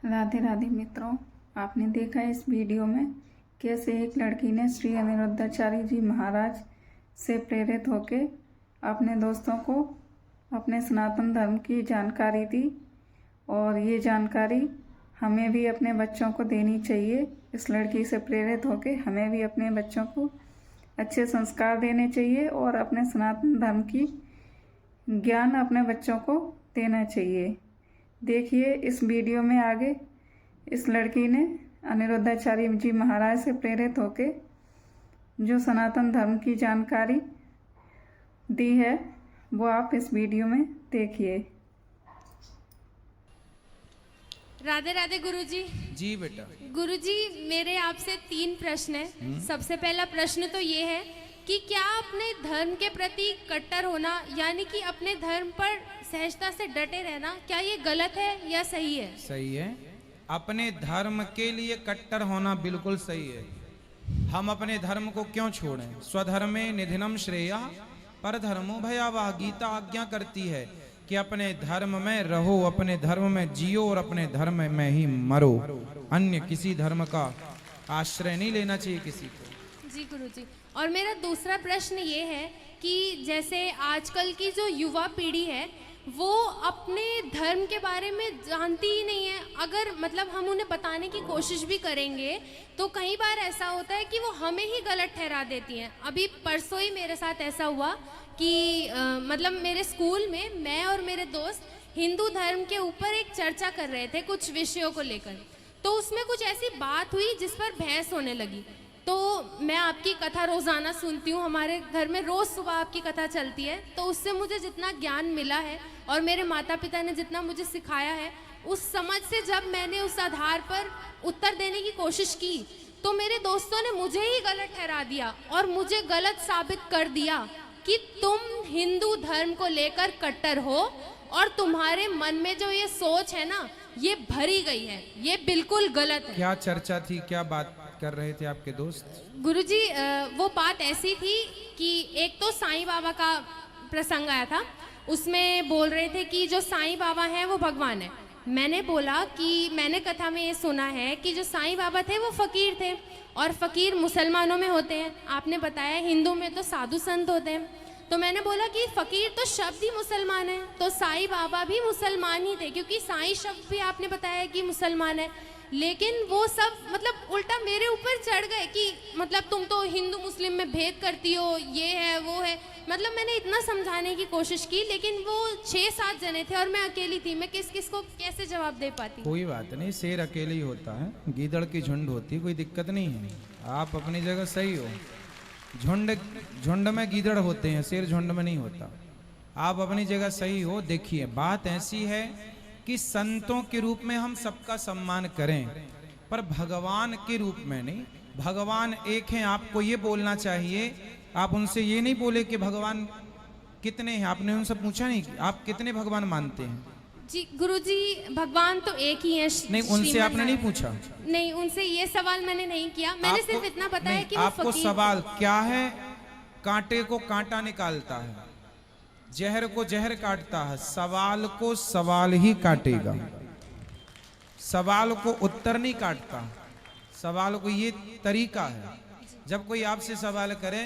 राधे राधे मित्रों, आपने देखा इस वीडियो में कैसे एक लड़की ने श्री अनिरुद्धाचार्य जी महाराज से प्रेरित होकर अपने दोस्तों को अपने सनातन धर्म की जानकारी दी। और ये जानकारी हमें भी अपने बच्चों को देनी चाहिए। इस लड़की से प्रेरित होकर हमें भी अपने बच्चों को अच्छे संस्कार देने चाहिए और अपने सनातन धर्म की ज्ञान अपने बच्चों को देना चाहिए। देखिए इस वीडियो में आगे इस लड़की ने अनिरुद्धाचार्य जी महाराज से प्रेरित होकर जो सनातन धर्म की जानकारी दी है वो आप इस वीडियो में देखिए। राधे राधे गुरुजी। जी बेटा। गुरुजी, मेरे आपसे 3 प्रश्न हैं। सबसे पहला प्रश्न तो ये है कि क्या अपने धर्म के प्रति कट्टर होना यानी कि अपने धर्म पर सहजता से डटे रहना, क्या ये गलत है या सही है? सही है। अपने धर्म के लिए कट्टर होना बिल्कुल सही है। हम अपने धर्म को क्यों छोड़ें? स्वधर्मे निधनम श्रेया पर धर्मो भयावह। गीता आज्ञा करती है कि अपने धर्म में रहो, अपने धर्म में जियो और अपने धर्म में ही मरो। अन्य किसी धर्म का आश्रय नहीं लेना चाहिए किसी को। जी गुरुजी। और मेरा दूसरा प्रश्न ये है कि जैसे आजकल की जो युवा पीढ़ी है वो अपने धर्म के बारे में जानती ही नहीं है। अगर मतलब हम उन्हें बताने की कोशिश भी करेंगे तो कई बार ऐसा होता है कि वो हमें ही गलत ठहरा देती हैं। अभी परसों ही मेरे साथ ऐसा हुआ कि मतलब मेरे स्कूल में मैं और मेरे दोस्त हिंदू धर्म के ऊपर एक चर्चा कर रहे थे कुछ विषयों को लेकर। तो उसमें कुछ ऐसी बात हुई जिस पर बहस होने लगी। तो मैं आपकी कथा रोज़ाना सुनती हूँ, हमारे घर में रोज़ सुबह आपकी कथा चलती है। तो उससे मुझे जितना ज्ञान मिला है और मेरे माता पिता ने जितना मुझे सिखाया है, उस समझ से जब मैंने उस आधार पर उत्तर देने की कोशिश की तो मेरे दोस्तों ने मुझे ही गलत ठहरा दिया और मुझे गलत साबित कर दिया कि तुम हिंदू धर्म को लेकर कट्टर हो और तुम्हारे मन में जो ये सोच है ना ये भरी गई है, ये बिल्कुल गलत है। क्या चर्चा थी, क्या बात कर रहे थे आपके दोस्त? गुरुजी, वो बात ऐसी थी कि एक तो साईं बाबा का प्रसंग आया था। उसमें बोल रहे थे कि जो साईं बाबा हैं वो भगवान है। मैंने बोला कि मैंने कथा में ये सुना है कि जो साईं बाबा थे वो फकीर थे और फकीर मुसलमानों में होते हैं। आपने बताया हिंदू में तो साधु संत होते हैं। तो मैंने बोला कि फकीर तो शब्द ही मुसलमान है, तो साईं बाबा भी मुसलमान ही थे क्योंकि साईं शब्द भी आपने बताया कि मुसलमान है। लेकिन वो सब मतलब उल्टा मेरे ऊपर चढ़ गए कि मतलब तुम तो हिंदू मुस्लिम में भेद करती हो, ये है वो है। मतलब मैंने इतना समझाने की कोशिश की लेकिन वो 6-7 जने थे और मैं अकेली थी। मैं किस किस को कैसे जवाब दे पाती? कोई बात नहीं, शेर अकेले ही होता है, गीदड़ की झुंड होती है, कोई दिक्कत नहीं है। आप अपनी जगह सही हो। झुंड में गीदड़ होते हैं, शेर झुंड में नहीं होता। आप अपनी जगह सही हो। देखिए बात ऐसी है कि संतों के रूप में हम सबका सम्मान करें पर भगवान के रूप में नहीं। भगवान एक हैं, आपको ये बोलना चाहिए। आप उनसे ये नहीं बोले कि भगवान कितने हैं, आपने उनसे पूछा नहीं कि आप कितने भगवान मानते हैं। जी गुरुजी, भगवान तो एक ही है। नहीं, उनसे आपने नहीं पूछा? नहीं, उनसे ये सवाल मैंने नहीं किया। मैंने सिर्फ इतना बताया कि आपको सवाल क्या है? कांटे को कांटा निकालता है, जहर को जहर काटता है, सवाल को सवाल ही काटेगा। सवाल को उत्तर नहीं काटता, सवाल को ये तरीका है। जब कोई आपसे सवाल करे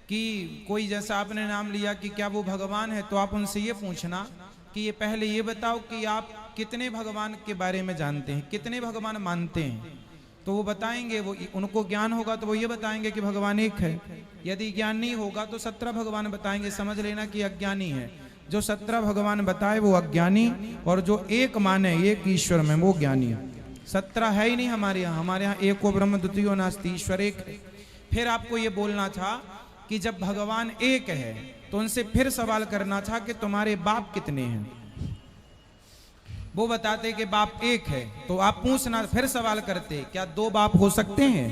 कि कोई जैसा आपने नाम लिया कि क्या वो भगवान है, तो आप उनसे ये पूछना कि ये पहले ये बताओ कि आप कितने भगवान के बारे में जानते हैं, कितने भगवान मानते हैं। तो वो बताएंगे, वो उनको ज्ञान होगा तो वो ये बताएंगे कि भगवान एक है। यदि ज्ञान नहीं होगा तो 17 भगवान बताएंगे। समझ लेना कि अज्ञानी है। जो 17 भगवान बताए वो अज्ञानी, और जो एक माने एक ईश्वर में वो ज्ञानी है। 17 है ही नहीं हमारे यहाँ। हमारे यहाँ एको ब्रह्म द्वितीयो नास्ति, ईश्वर एक है। फिर आपको ये बोलना था कि जब भगवान एक है तो उनसे फिर सवाल करना था कि तुम्हारे बाप कितने हैं। वो बताते कि बाप एक है, तो आप पूछना, फिर सवाल करते क्या 2 बाप हो सकते हैं?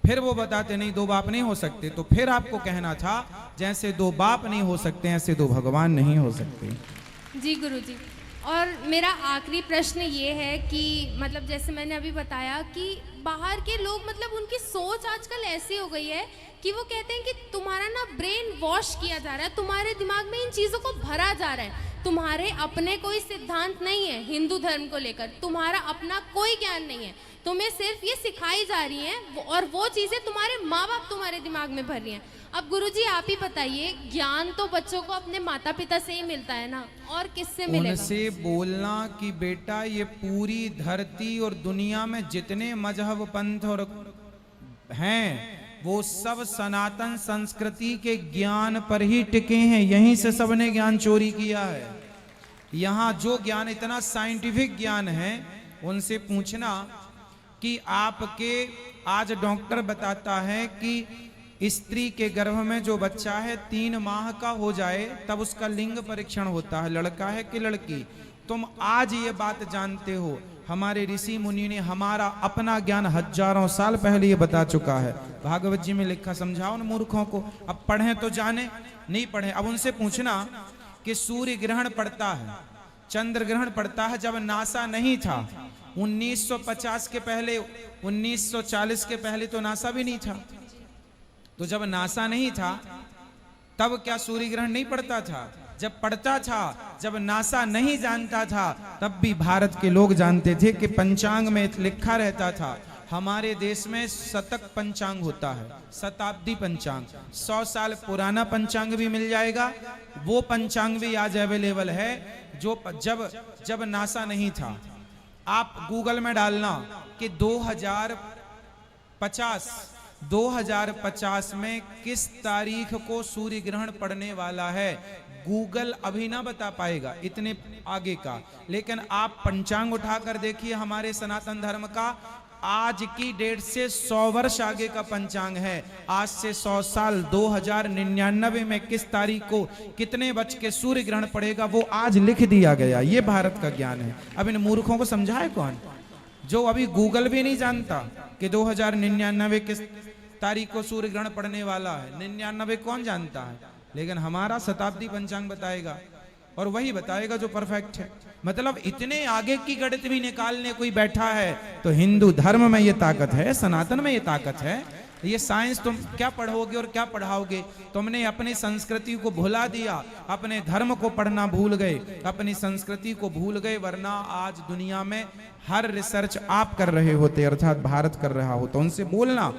फिर वो बताते नहीं 2 बाप नहीं हो सकते। तो फिर आपको कहना था जैसे 2 बाप नहीं हो सकते ऐसे 2 भगवान नहीं हो सकते। जी गुरुजी। और मेरा आखिरी प्रश्न ये है कि मतलब जैसे मैंने अभी बताया कि बाहर के लोग मतलब उनकी सोच आजकल ऐसी हो गई है कि वो कहते हैं कि तुम्हारा ना ब्रेन वॉश किया जा रहा है, तुम्हारे दिमाग में इन चीज़ों को भरा जा रहा है। तुम्हारे अपने कोई सिद्धांत नहीं है हिंदू धर्म को लेकर, तुम्हारा अपना कोई ज्ञान नहीं है, तुम्हें सिर्फ ये सिखाई जा रही हैं और वो चीज़ें तुम्हारे माँ बाप तुम्हारे दिमाग में भर रही हैं। अब गुरुजी आप ही बताइए, ज्ञान तो बच्चों को अपने माता पिता से ही मिलता है ना, और किससे मिलेगा? उनसे बोलना कि बेटा ये पूरी धरती और दुनिया में जितने मजहब पंथ और हैं वो सब सनातन संस्कृति के ज्ञान पर ही टिके हैं, यहीं से सबने ज्ञान चोरी किया है। यहाँ जो ज्ञान इतना साइंटिफिक ज्ञान है, उनसे पूछना कि आपके आज डॉक्टर बताता है कि स्त्री के गर्भ में जो बच्चा है 3 माह का हो जाए तब उसका लिंग परीक्षण होता है, लड़का है कि लड़की। तुम आज ये बात जानते हो, हमारे ऋषि मुनि ने हमारा अपना ज्ञान हजारों साल पहले ये बता चुका है। भागवत जी में लिखा, समझाओ उन मूर्खों को। अब पढ़े तो जाने, नहीं पढ़े। अब उनसे पूछना कि सूर्य ग्रहण पड़ता है, चंद्र ग्रहण पड़ता है, जब नासा नहीं था 1950 के पहले, 1940 के पहले तो नासा भी नहीं था। तो जब नासा नहीं था तब क्या सूर्य ग्रहण नहीं पड़ता था? जब पड़ता था, जब नासा नहीं जानता था, तब भी भारत के लोग जानते थे कि पंचांग में लिखा रहता था। हमारे देश में शतक पंचांग होता है, शताब्दी पंचांग, 100 साल पुराना पंचांग भी मिल जाएगा। वो पंचांग भी आज अवेलेबल है जो जब नासा नहीं था। आप गूगल में डालना कि 2050 में किस तारीख को सूर्य ग्रहण पड़ने वाला है, गूगल अभी ना बता पाएगा इतने आगे का। लेकिन आप पंचांग उठाकर देखिए हमारे सनातन धर्म का, आज की डेट से 100 वर्ष आगे का पंचांग है। आज से 100 साल 2099 में किस तारीख को कितने बज के सूर्य ग्रहण पड़ेगा वो आज लिख दिया गया। ये भारत का ज्ञान है। अब इन मूर्खों को समझाए कौन, जो अभी गूगल भी नहीं जानता कि 2099 किस तारीख को सूर्य ग्रहण पड़ने वाला है। 99 कौन जानता है? लेकिन हमारा शताब्दी पंचांग बताएगा, और वही बताएगा जो परफेक्ट है। मतलब इतने आगे की गणित भी निकालने कोई बैठा है तो हिंदू धर्म में ये ताकत है, सनातन में ये ताकत है। ये साइंस तुम क्या पढ़ोगे और क्या पढ़ाओगे? तुमने अपनी संस्कृति को भुला दिया, अपने धर्म को पढ़ना भूल गए, अपनी संस्कृति को भूल गए। वरना आज दुनिया में हर रिसर्च आप कर रहे होते, अर्थात भारत कर रहा हो। तो उनसे बोलना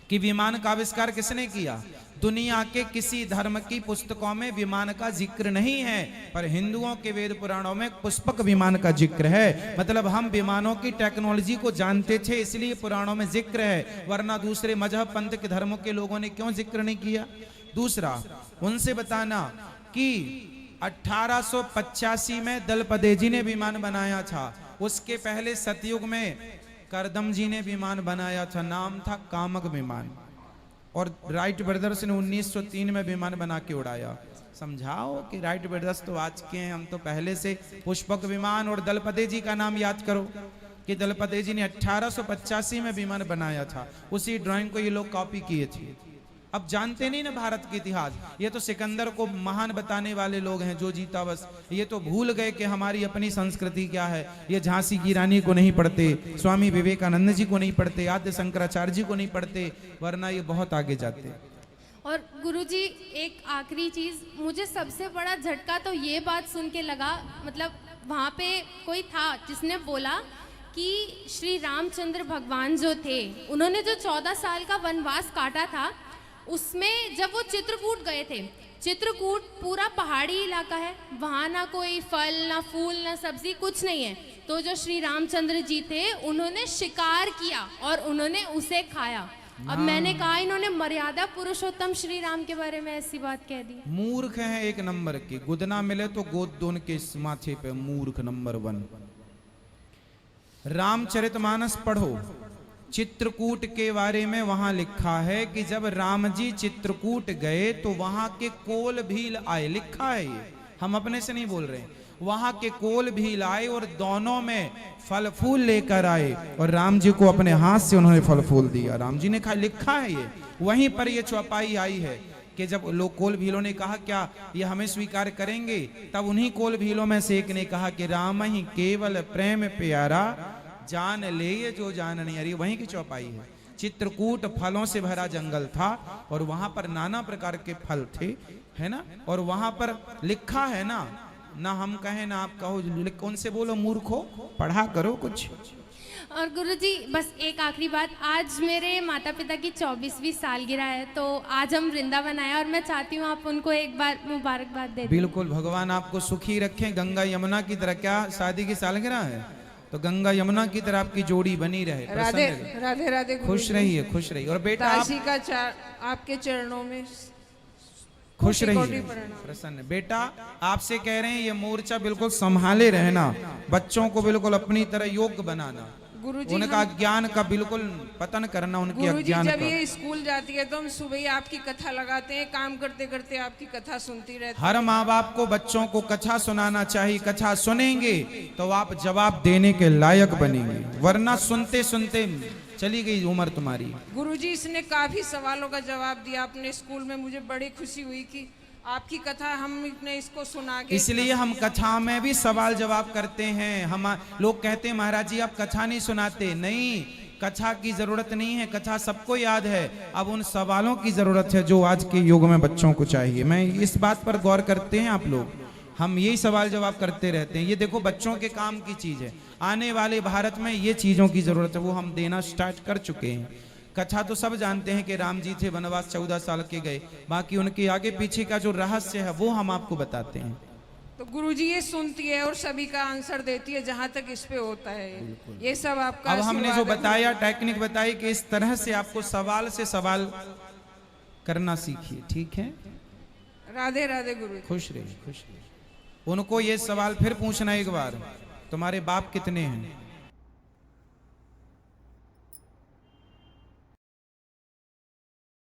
कि विमान का आविष्कार किसने किया? दुनिया के किसी धर्म की पुस्तकों में विमान का जिक्र नहीं है, पर हिंदुओं के वेद पुराणों में पुष्पक विमान का जिक्र है। मतलब हम विमानों की टेक्नोलॉजी को जानते थे, इसलिए पुराणों में जिक्र है, वरना दूसरे मजहब पंथ के धर्मों के लोगों ने क्यों जिक्र नहीं किया? दूसरा, उनसे बताना कि 1885 में दलपदे जी ने विमान बनाया था। उसके पहले सतयुग में करदम जी ने विमान बनाया था, नाम था कामक विमान। और राइट ब्रदर्स ने 1903 में विमान बना के उड़ाया। समझाओ कि राइट ब्रदर्स तो आज के हैं, हम तो पहले से। पुष्पक विमान और दलपदे जी का नाम याद करो कि दलपदे जी ने 1885 में विमान बनाया था। उसी ड्राइंग को ये लोग कॉपी किए थे। अब जानते नहीं ना भारत के इतिहास। ये तो सिकंदर को महान बताने वाले लोग हैं जो जीता, बस ये तो भूल गए कि हमारी अपनी संस्कृति क्या है। ये झांसी की रानी को नहीं पढ़ते, स्वामी विवेकानंद जी को नहीं पढ़ते, आद्य शंकराचार्य जी को नहीं पढ़ते, वरना ये बहुत आगे जाते। और गुरुजी एक आखिरी चीज, मुझे सबसे बड़ा झटका तो ये बात सुन के लगा, मतलब वहाँ पे कोई था जिसने बोला कि श्री रामचंद्र भगवान जो थे, उन्होंने जो 14 साल का वनवास काटा था, उसमें जब वो चित्रकूट गए थे, चित्रकूट पूरा पहाड़ी इलाका है, वहाँ ना कोई फल ना फूल ना सब्जी कुछ नहीं है। तो जो श्री रामचंद्र जी थे उन्होंने शिकार किया और उन्होंने उसे खाया। अब मैंने कहा इन्होंने मर्यादा पुरुषोत्तम श्री राम के बारे में ऐसी बात कह दी। मूर्ख है एक नंबर की, गुदना मिले तो गोद दोन के माथे पे, मूर्ख नंबर 1। रामचरितमानस पढ़ो, चित्रकूट के बारे में वहां लिखा है कि जब राम जी चित्रकूट गए तो वहां के कोल भील आए, लिखा है ये, हम अपने से नहीं बोल रहे। वहां के कोल भील आए और दोनों में फल फूल लेकर आए और राम जी को अपने हाथ से उन्होंने फल फूल दिया, राम जी ने खाया, लिखा है ये। वहीं पर ये चौपाई आई है कि जब लोग कोल भीलों ने कहा क्या ये हमें स्वीकार करेंगे, तब उन्हीं कोल भीलों में से एक ने कहा कि राम ही केवल प्रेम प्यारा, जान ले ये जो जान नहीं। अरे वहीं की चौपाई है। चित्रकूट फलों से भरा जंगल था और वहां पर नाना प्रकार के फल थे, है ना। और वहां पर लिखा है ना ना हम कहें ना आप कहो, कौन से बोलो मूर्खो, पढ़ा करो कुछ। और गुरुजी बस एक आखिरी बात, आज मेरे माता पिता की 24वीं सालगिरह है, तो आज हम वृंदावन आए और मैं चाहती हूँ आप उनको एक बार मुबारकबाद दे दें। बिल्कुल, भगवान आपको सुखी रखें, गंगा यमुना की तरह। क्या शादी की सालगिरह है? तो गंगा यमुना की तरह आपकी जोड़ी बनी रहे, राधे प्रसन्न रहे। राधे राधे खुश रहिए, खुश रहिए। और बेटा आप दासी का आपके चरणों में खुश कोटि रहिए, प्रणाम। प्रसन्न। बेटा आपसे कह रहे हैं ये मोर्चा बिल्कुल संभाले रहना, बच्चों को बिल्कुल अपनी तरह योग्य बनाना, गुरुजी उनका ज्ञान का बिल्कुल पतन करना, उनके गुरुजी अज्ञान जब का। ये स्कूल जाती है तो हम सुबह ही आपकी कथा लगाते हैं, काम करते करते आपकी कथा सुनती रहती हर माँ बाप को बच्चों को कथा सुनाना चाहिए। कथा सुनेंगे तो आप जवाब देने के लायक बनेंगे, वरना सुनते सुनते चली गई उम्र तुम्हारी। गुरुजी इसने काफी सवालों का जवाब दिया अपने स्कूल में, मुझे बड़ी खुशी हुई कि आपकी कथा हमने इसको सुना के। इसलिए हम कथा में भी सवाल जवाब करते हैं। हम लोग कहते हैं महाराज जी आप कथा नहीं सुनाते। नहीं, कथा की जरूरत नहीं है, कथा सबको याद है। अब उन सवालों की जरूरत है जो आज के युग में बच्चों को चाहिए। मैं इस बात पर गौर करते हैं आप लोग, हम यही सवाल जवाब करते रहते हैं। ये देखो बच्चों के काम की चीज है, आने वाले भारत में ये चीजों की जरूरत है, वो हम देना स्टार्ट कर चुके हैं। कथा तो सब जानते हैं कि राम जी थे, वनवास 14 साल के गए, बाकी उनके आगे पीछे का जो रहस्य है वो हम आपको बताते हैं। तो गुरुजी ये सुनती है और सभी का आंसर देती है जहाँ तक इस पे होता है। ये सब आपका अब हमने जो आशीर्वाद है। बताया, टेक्निक बताई कि इस तरह से आपको सवाल से सवाल करना सीखिए, ठीक है? राधे राधे गुरु। खुश रहिए, खुश रहिए। उनको ये सवाल फिर पूछना एक बार, तुम्हारे बाप कितने हैं?